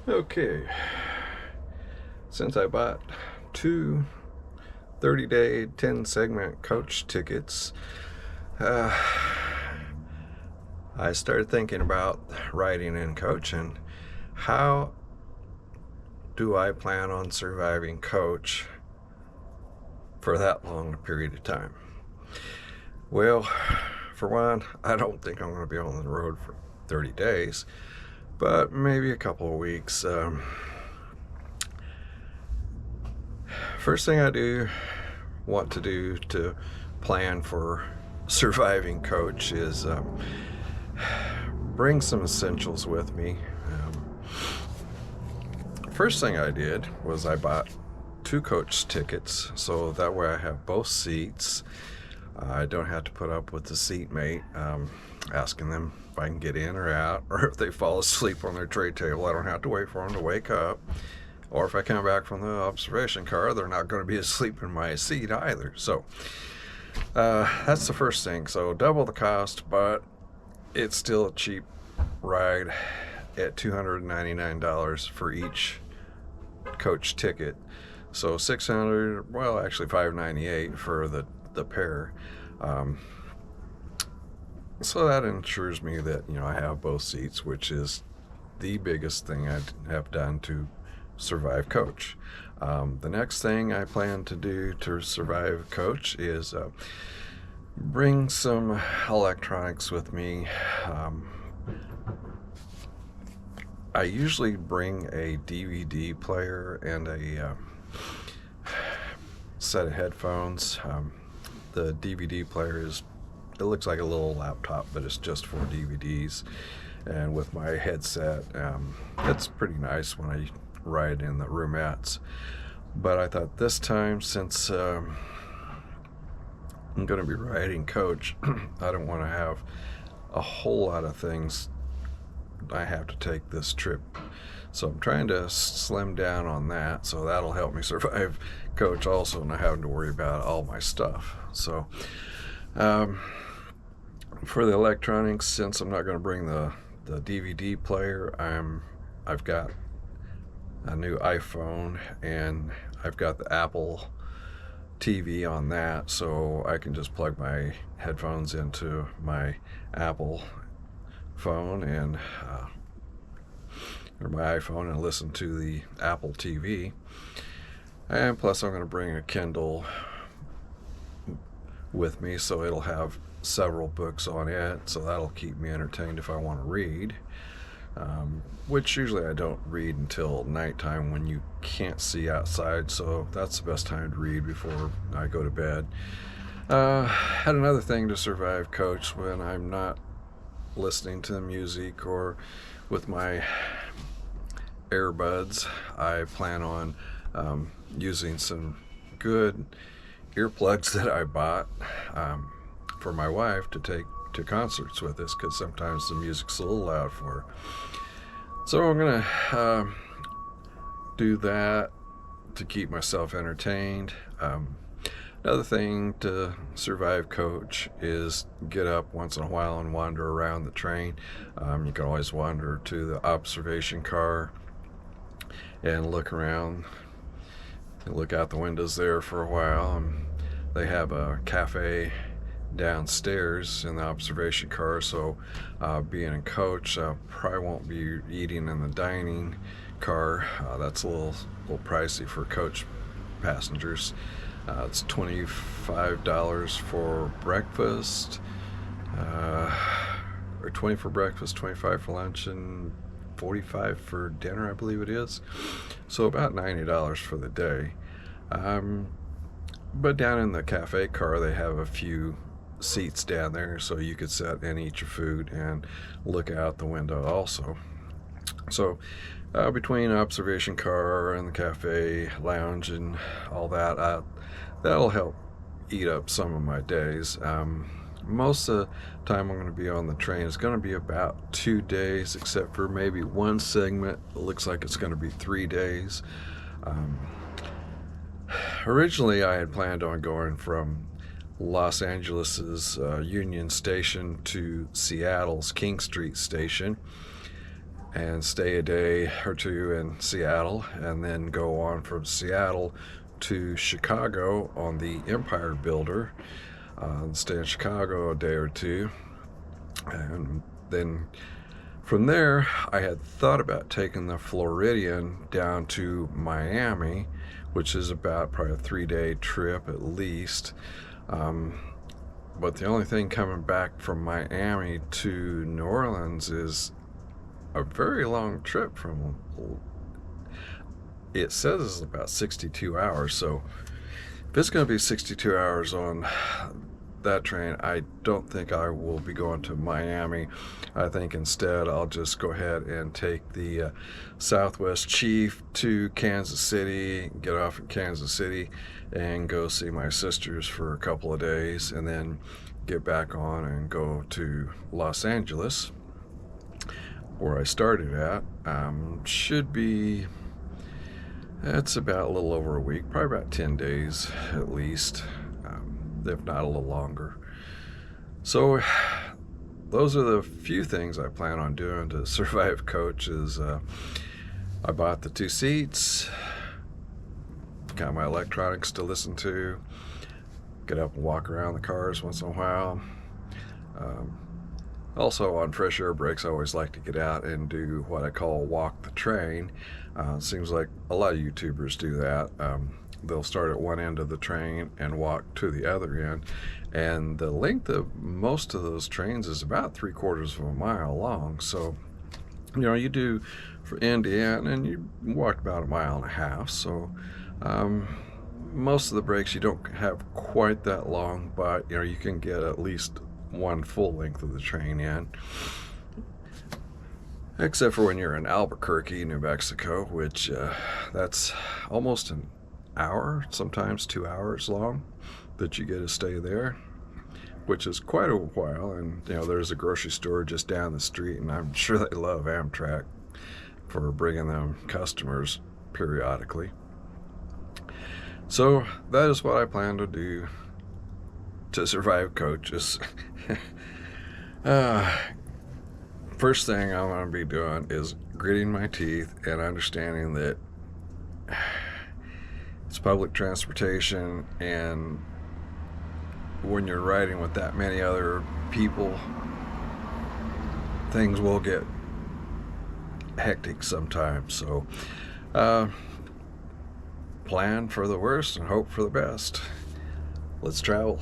Okay, since I bought two 30-day 10-segment coach tickets, uh, I started thinking about riding and coaching. How do I plan on surviving coach for that long a period of time? Well, for one, I don't think I'm going to be on the road for 30 days, but maybe a couple of weeks. First thing I want to do to plan for surviving coach is bring some essentials with me. First thing I did was I bought two coach tickets, so that way I have both seats. I don't have to put up with the seatmate asking them if I can get in or out, or if they fall asleep on their tray table, I don't have to wait for them to wake up. Or if I come back from the observation car, they're not going to be asleep in my seat either. So that's the first thing. So double the cost, but it's still a cheap ride at $299 for each coach ticket. So $600, well, actually $598 for the pair. So that ensures me that I have both seats, which is the biggest thing I have done to survive coach. The next thing I plan to do to survive coach is bring some electronics with me. I usually bring a DVD player and a set of headphones. The DVD player it looks like a little laptop, but it's just for DVDs. And with my headset, it's pretty nice when I ride in the roomettes. But I thought this time, since I'm going to be riding coach, I don't want to have a whole lot of things I have to take this trip. So I'm trying to slim down on that, so that'll help me survive coach also, not having to worry about all my stuff. So for the electronics, since I'm not going to bring the DVD player, I've got a new iPhone and I've got the Apple TV on that, so I can just plug my headphones into my Apple phone and or my iPhone and listen to the Apple TV. And plus I'm going to bring a Kindle with me, so it'll have several books on it, so that'll keep me entertained if I want to read, which usually I don't read until nighttime when you can't see outside, so that's the best time to read before I go to bed. Had another thing to survive coach when I'm not listening to the music or with my earbuds. I plan on using some good earplugs that I bought for my wife to take to concerts with us, because sometimes the music's a little loud for her. So I'm gonna do that to keep myself entertained. Another thing to survive coach is get up once in a while and wander around the train. You can always wander to the observation car and look around and look out the windows there for a while. They have a cafe downstairs in the observation car, so being a coach, I probably won't be eating in the dining car. That's a little pricey for coach passengers. It's $25 for breakfast, or 20 for breakfast, 25 for lunch, and 45 for dinner, I believe it is. So about $90 for the day. But down in the cafe car, they have a few seats down there, so you could sit and eat your food and look out the window also. So between observation car and the cafe lounge and all that, that'll help eat up some of my days. Most of the time I'm going to be on the train is going to be about 2 days, except for maybe one segment. It looks like it's going to be 3 days. Originally I had planned on going from Los Angeles's Union Station to Seattle's King Street Station, and stay a day or two in Seattle, and then go on from Seattle to Chicago on the Empire Builder. Stay in Chicago a day or two, and then from there I had thought about taking the Floridian down to Miami, which is about probably a 3-day trip at least. But the only thing coming back from Miami to New Orleans is a very long trip. It says it's about 62 hours, so if it's going to be 62 hours on that train, I don't think I will be going to Miami. I think instead I'll just go ahead and take the Southwest Chief to Kansas City, get off in Kansas City, and go see my sisters for a couple of days, and then get back on and go to Los Angeles, where I started at. Should be, it's about a little over a week, probably about 10 days at least, if not a little longer. So those are the few things I plan on doing to survive coach. I bought the 2 seats, got my electronics to listen to, get up and walk around the cars once in a while. Also on fresh air breaks, I always like to get out and do what I call walk the train. Seems like a lot of YouTubers do that. They'll start at one end of the train and walk to the other end. And the length of most of those trains is about 3/4 of a mile long. So, you do for end to end, and you walk about 1.5 miles. So, most of the breaks you don't have quite that long, but you can get at least one full length of the train in. Except for when you're in Albuquerque, New Mexico, which that's almost an hour, sometimes 2 hours long, that you get to stay there, which is quite a while. And there's a grocery store just down the street, and I'm sure they love Amtrak for bringing them customers periodically. So that is what I plan to do to survive coaches. First thing I'm going to be doing is gritting my teeth and understanding that it's public transportation, and when you're riding with that many other people, things will get hectic sometimes. So plan for the worst and hope for the best. Let's travel.